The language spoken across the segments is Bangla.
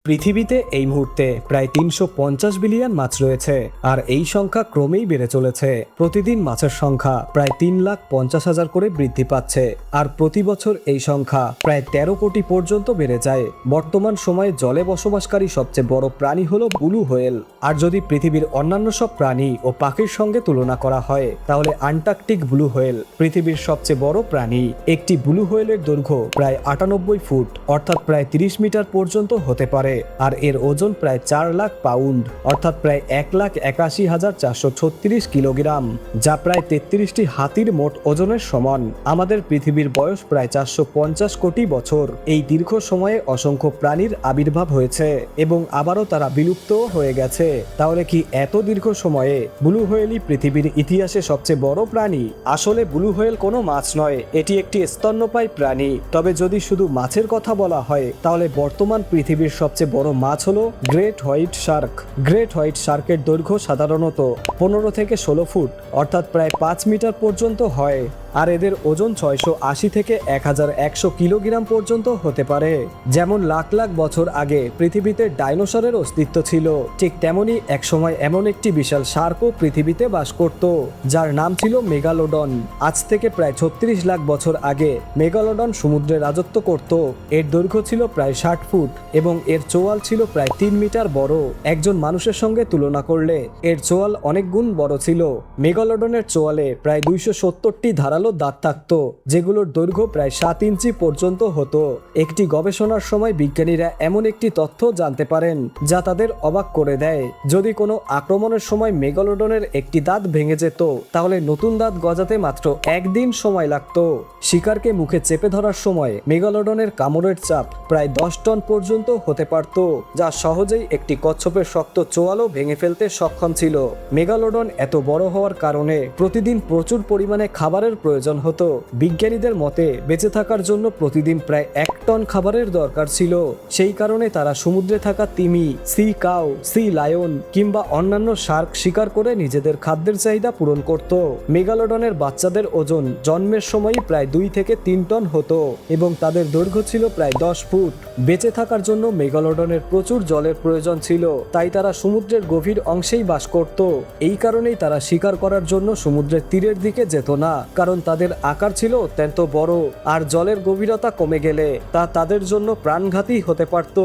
পৃথিবীতে এই মুহূর্তে প্রায় ৩৫০ বিলিয়ন মাছ রয়েছে, আর এই সংখ্যা ক্রমেই বেড়ে চলেছে। প্রতিদিন মাছের সংখ্যা প্রায় ৩,৫০,০০০ করে বৃদ্ধি পাচ্ছে, আর প্রতি বছর এই সংখ্যা প্রায় ১৩ কোটি পর্যন্ত বেড়ে যায়। বর্তমান সময়ে জলে বসবাসকারী সবচেয়ে বড় প্রাণী হলো ব্লু হোয়েল। আর যদি পৃথিবীর অন্যান্য সব প্রাণী ও পাখির সঙ্গে তুলনা করা হয়, তাহলে আন্টার্কটিক ব্লু হোয়েল পৃথিবীর সবচেয়ে বড় প্রাণী। একটি ব্লু হোয়েলের দৈর্ঘ্য প্রায় ৯৮ ফুট, অর্থাৎ প্রায় ৩০ মিটার পর্যন্ত হতে পারে, আর এর ওজন প্রায় ৪ লাখ পাউন্ড, অর্থাৎ প্রায় ১,৮১,৪৩৬ কিলোগ্রাম, যা প্রায় ৩৩টি হাতির মোট ওজনের সমান। আমাদের পৃথিবীর বয়স প্রায় ৪৫০ কোটি বছর। এই দীর্ঘ সময়ে অসংখ্য প্রাণীর আবির্ভাব হয়েছে এবং আবারও তারা বিলুপ্ত হয়ে গেছে। তাহলে কি এত দীর্ঘ সময়ে ব্লু হোয়েলই পৃথিবীর ইতিহাসে সবচেয়ে বড় প্রাণী? আসলে ব্লু হোয়েল কোনো মাছ নয়, এটি একটি স্তন্যপায়ী প্রাণী। তবে যদি শুধু মাছের কথা বলা হয়, তাহলে বর্তমান পৃথিবীর সবচেয়ে বড় মাছ হলো great white shark. Great white শার্কের দৈর্ঘ্য সাধারণত ১৫ থেকে ১৬ ফুট, অর্থাৎ প্রায় ৫ মিটার পর্যন্ত হয়, আর এদের ওজন ৬৮০ থেকে ১,১০০ কিলোগ্রাম পর্যন্ত হতে পারে। যেমন লাখ লাখ বছর আগে পৃথিবীতে ডাইনোসরের অস্তিত্ব ছিল, ঠিক তেমনি একসময় এমন একটি বিশাল শার্কও পৃথিবীতে বাস করত, যার নাম ছিল মেগালোডন। আজ থেকে প্রায় ৩৬ লাখ বছর আগে মেগালোডন সমুদ্রে রাজত্ব করত। এর দৈর্ঘ্য ছিল প্রায় ৬০ ফুট এবং এর চোয়াল ছিল প্রায় ৩ মিটার বড়। একজন মানুষের সঙ্গে তুলনা করলে এর চোয়াল অনেক গুণ বড় ছিল। মেগালোডনের চোয়ালে প্রায় ২৭০টি ধারালো দাঁত থাকতো, যেগুলোর দৈর্ঘ্য প্রায় ৭ ইঞ্চি পর্যন্ত হতো। একটি গবেষণার সময় বিজ্ঞানীরা এমন একটি তথ্য জানতে পারেন যা তাদের অবাক করে দেয়। যদি কোনো আক্রমণের সময় মেগালোডনের একটি দাঁত ভেঙে যেত, তাহলে নতুন দাঁত গজাতে মাত্র ১ দিন সময় লাগতো। শিকারকে মুখে চেপে ধরার সময় মেগালোডনের কামড়ের চাপ প্রায় ১০ টন পর্যন্ত হতে পারত, যা সহজেই একটি কচ্ছপের শক্ত চোয়ালও ভেঙে ফেলতে সক্ষম ছিল। মেগালোডন এত বড় হওয়ার কারণে প্রতিদিন প্রচুর পরিমাণে খাবারের প্রয়োজন হতো। বিজ্ঞানীদের মতে বেঁচে থাকার জন্য প্রতিদিন প্রায় ১ টন খাবারের দরকার ছিল। সেই কারণে তারা সমুদ্রে থাকা তিমি, সি কাউ, সি লায়ন কিংবা অন্যান্য শার্ক শিকার করে নিজেদের খাদ্যের চাহিদা পূরণ করত। মেগালোডনের বাচ্চাদের ওজন জন্মের সময়ই প্রায় ২ থেকে ৩ টন হতো এবং তাদের দৈর্ঘ্য ছিল প্রায় ১০ ফুট। বেঁচে থাকার জন্য মেগালোডনের প্রচুর জলের প্রয়োজন ছিল, তাই তারা সমুদ্রের গভীর অংশেই বাস করত। এই কারণেই তারা শিকার করার জন্য সমুদ্রের তীরের দিকে যেত না, কারণ তাদের আকার ছিল অত্যন্ত বড়, আর জলের গভীরতা কমে গেলে তা তাদের জন্য প্রাণঘাতী হতে পারত।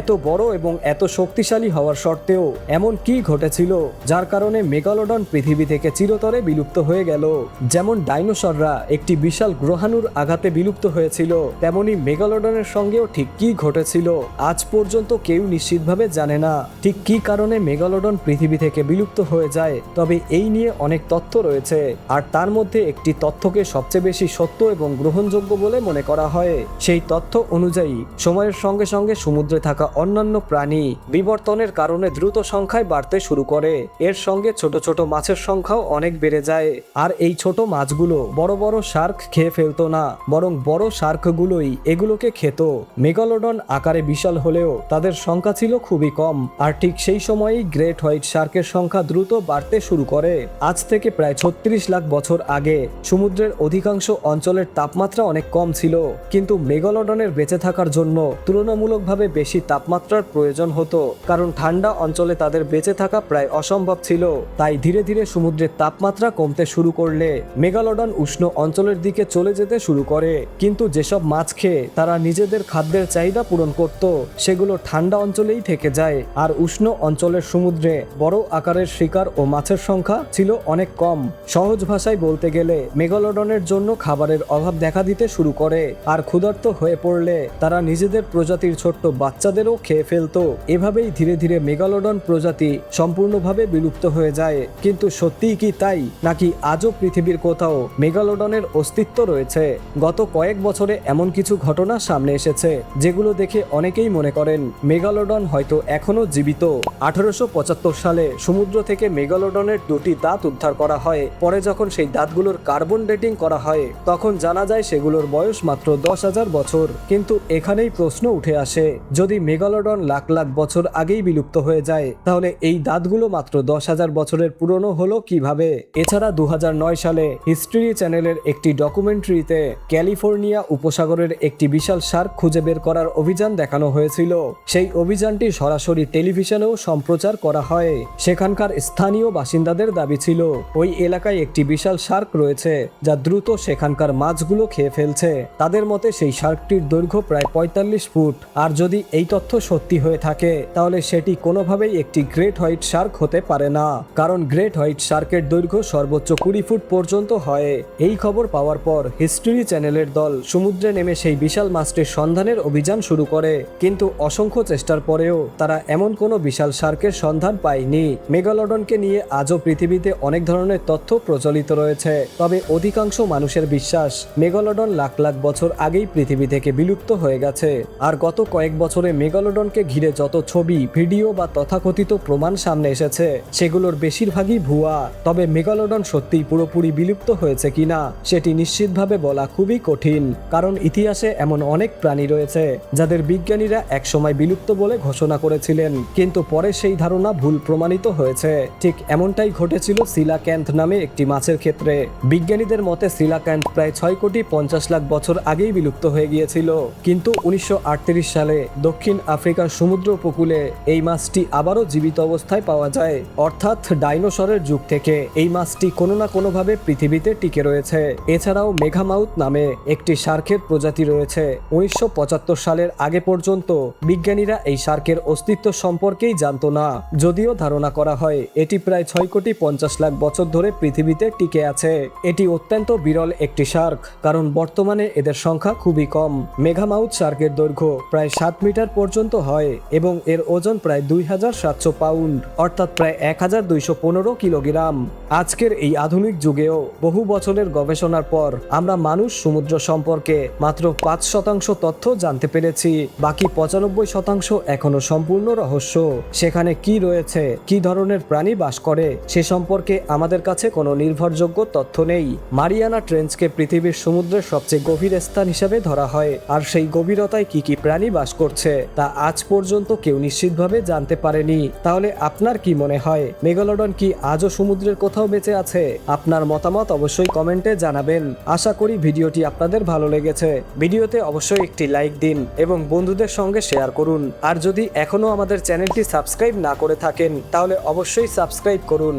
এত বড় এবং এত শক্তিশালী হওয়ার সত্ত্বেও এমন কি ঘটেছিল যার কারণে মেগালোডন পৃথিবী থেকে চিরতরে বিলুপ্ত হয়ে গেল? যেমন ডাইনোসররা একটি বিশাল গ্রহাণুর আঘাতে বিলুপ্ত হয়েছিল, তেমনি মেগালোডনের সঙ্গেও ঠিক কি ঘটেছিল আজ পর্যন্ত কেউ নিশ্চিতভাবে জানে না। ঠিক কি কারণে মেগালোডন পৃথিবী থেকে বিলুপ্ত হয়ে যায়, তবে এই নিয়ে অনেক তথ্য রয়েছে, আর তার মধ্যে একটি তথ্যকে সবচেয়ে বেশি সত্য এবং গ্রহণযোগ্য বলে মনে করা হয়। সেই তথ্য অনুযায়ী সময়ের সঙ্গে সঙ্গে সমুদ্রে থাকা অন্যান্য প্রাণী বিবর্তনের কারণে দ্রুত সংখ্যায় বাড়তে শুরু করে। এর সঙ্গে ছোট ছোট মাছের সংখ্যাও অনেক বেড়ে যায়, আর এই ছোট মাছগুলো বড় বড় শার্ক খেয়ে ফেলতো না, বরং বড় শার্কগুলোই এগুলোকে খেত। মেগালোডন আকারে বিশাল হলেও তাদের সংখ্যা ছিল খুবই কম, আর ঠিক সেই সময়েই গ্রেট হোয়াইট শার্কের সংখ্যা দ্রুত বাড়তে শুরু করে। আজ থেকে প্রায় ৩৬ লাখ বছর আগে সমুদ্রের অধিকাংশ অঞ্চলের তাপমাত্রা অনেক কম ছিল, কিন্তু মেগালোডনের বেঁচে থাকার জন্য তুলনামূলকভাবে বেশি তাপমাত্রার প্রয়োজন হতো, কারণ ঠান্ডা অঞ্চলে তাদের বেঁচে থাকা প্রায় অসম্ভব ছিল। তাই ধীরে ধীরে সমুদ্রের তাপমাত্রা কমতে শুরু করলে মেগালোডন উষ্ণ অঞ্চলের দিকে চলে যেতে শুরু করে। কিন্তু যেসব মাছ খেয়ে তারা নিজেদের খাদ্যের চাহিদা পূরণ করত, সেগুলো ঠান্ডা অঞ্চলেই থেকে যায়, আর উষ্ণ অঞ্চলের সমুদ্রে বড় আকারের শিকার ও মাছের সংখ্যা ছিল অনেক কম। সহজ ভাষায় বলতে গেলে মেগালোডনের জন্য খাবারের অভাব দেখা দিতে শুরু করে, আর ক্ষুধার্ত হয়ে পড়লে তারা নিজেদের প্রজাতির ছোট্ট বাচ্চাদেরও খেয়ে ফেলতো। এভাবেই ধীরে ধীরে মেগালোডন প্রজাতি সম্পূর্ণভাবে বিলুপ্ত হয়ে যায়। কিন্তু সত্যিই কি তাই, নাকি আজও পৃথিবীর কোথাও মেগালোডনের অস্তিত্ব রয়েছে? গত কয়েক বছরে এমন কিছু ঘটনা সামনে এসেছে যেগুলো দেখে অনেকেই মনে করেন মেগালোডন হয়তো এখনো জীবিত। ১৮৭৫ সালে সমুদ্র থেকে মেগালোডনের ২টি দাঁত উদ্ধার করা হয়। পরে যখন সেই দাঁতগুলোর কার্বন ডেটিং করা হয় তখন জানা যায় সেগুলোর বয়স মাত্র 10,000 বছর। কিন্তু এখানেই প্রশ্ন উঠে আসে, যদি মেগালোডন লাখ লাখ বছর আগেই বিলুপ্ত হয়ে যায় তাহলে এই দাঁতগুলো মাত্র 10,000 বছরের পুরনো হলো কিভাবে? এছাড়া 2009 সালে হিস্ট্রি চ্যানেলের একটি ডকুমেন্টারিতে ক্যালিফোর্নিয়া উপসাগরের একটি বিশাল শার্ক খুঁজে বের করার অভিযান দেখানো হয়েছিল। সেই অভিযানটি সরাসরি টেলিভিশনেও সম্প্রচার করা হয়। সেখানকার স্থানীয় বাসিন্দাদের দাবি ছিল ওই এলাকায় একটি বিশাল শার্ক রয়েছে যা দ্রুত সেখানকার মাছগুলো খেয়ে ফেলছে। তাদের মতে সেই শার্কটির দৈর্ঘ্য প্রায় 45 ফুট। আর যদি এই তথ্য সত্যি হয়ে থাকে তাহলে সেটি কোনোভাবেই একটি গ্রেট হোয়াইট শার্ক হতে পারে না, কারণ গ্রেট হোয়াইট শার্কের দৈর্ঘ্য সর্বোচ্চ 20 ফুট পর্যন্ত হয়। এই খবর পাওয়ার পর হিস্ট্রি চ্যানেলের দল সমুদ্রে নেমে সেই বিশাল মাছটির সন্ধানের অভিযান শুরু করে, কিন্তু অসংখ্য চেষ্টার পরেও তারা এমন কোনো বিশাল শার্কের সন্ধান পায়নি। মেগালোডনকে নিয়ে আজও পৃথিবীতে অনেক ধরনের তথ্য প্রচলিত রয়েছে, তবে অধিকাংশ মানুষের বিশ্বাস মেগালোডন লাখ লাখ বছর আগেই পৃথিবী থেকে বিলুপ্ত হয়ে গেছে। আর গত কয়েক বছরে মেগালোডনকে ঘিরে যত ছবি, ভিডিও বা তথাকথিত প্রমাণ সামনে এসেছে সেগুলোর বেশিরভাগই ভুয়া। তবে মেগালোডন সত্যিই পুরোপুরি বিলুপ্ত হয়েছে কিনা সেটি নিশ্চিতভাবে বলা খুবই কঠিন, কারণ ইতিহাসে এমন অনেক প্রাণী রয়েছে যাদের বিজ্ঞানীরা একসময় বিলুপ্ত বলে ঘোষণা করেছিলেন, কিন্তু পরে সেই ধারণা ভুল প্রমাণিত হয়েছে। ঠিক এমনটাই ঘটেছিল সিলাক্যান্থ নামে একটি মাছের ক্ষেত্রে। বিজ্ঞানীদের মতে সিলাক্যান্থ প্রায় 6,50,00,000 বছর আগেই বিলুপ্ত হয়ে গিয়েছিল, কিন্তু 1938 সালে দক্ষিণ আফ্রিকার সমুদ্র উপকূলে এই মাছটি আবারও জীবিত অবস্থায় পাওয়া যায়। অর্থাৎ ডাইনোসরের যুগ থেকে এই মাছটি কোনো না কোনোভাবে পৃথিবীতে টিকে রয়েছে। এছাড়াও মেঘামাউথ নামে একটি শার্কের প্রজাতি রয়েছে। 1975 সালের আগে পর্যন্ত বিজ্ঞানীরা এই শার্কের অস্তিত্ব সম্পর্কেই জানতো না, যদিও ধারণা করা হয় এটি প্রায় 6,50,00,000 বছর ধরে পৃথিবীতে টিকে আছে। এটি অত্যন্ত বিরল একটি শার্ক, কারণ বর্তমানে এদের সংখ্যা খুবই কম। মেঘামাউথ শার্কের দৈর্ঘ্য প্রায় 7 মিটার পর্যন্ত হয় এবং এর ওজন প্রায় 2,700 পাউন্ড, অর্থাৎ প্রায় 1,215 কিলোগ্রাম। আজকের এই আধুনিক যুগেও বহু বছরের গবেষণার পর আমরা মানুষ সমুদ্র সম্পর্কে মাত্র 5% তথ্য জানতে পেরেছি। বাকি 95% এখনো সম্পূর্ণ রহস্য। সেখানে কি রয়েছে, কি ধরনের প্রাণী বাস করে সে সম্পর্কে আমাদের কাছে কোনো নির্ভরযোগ্য তথ্য নেই। মারিয়ানা ট্রেঞ্চকে পৃথিবীর সমুদ্রের সবচেয়ে গভীর স্থান হিসেবে ধরা হয়, আর সেই গভীরতায় কি কি প্রাণী বাস করছে তা আজ পর্যন্ত কেউ নিশ্চিতভাবে জানতে পারেনি। তাহলে আপনার কি মনে হয়, মেগালোডন কি আজও সমুদ্রের কোথাও বেঁচে আছে? আপনার মতামত অবশ্যই কমেন্টে জানাবেন। আশা করি ভিডিওটি আপনাদের ভালো লেগেছে। ভিডিওতে অবশ্যই একটি লাইক দিন এবং বন্ধুদের সঙ্গে শেয়ার করুন। আর যদি এখনো আমাদের চ্যানেলটি সাবস্ক্রাইব না করে থাকেন তাহলে অবশ্যই সাবস্ক্রাইব করুন।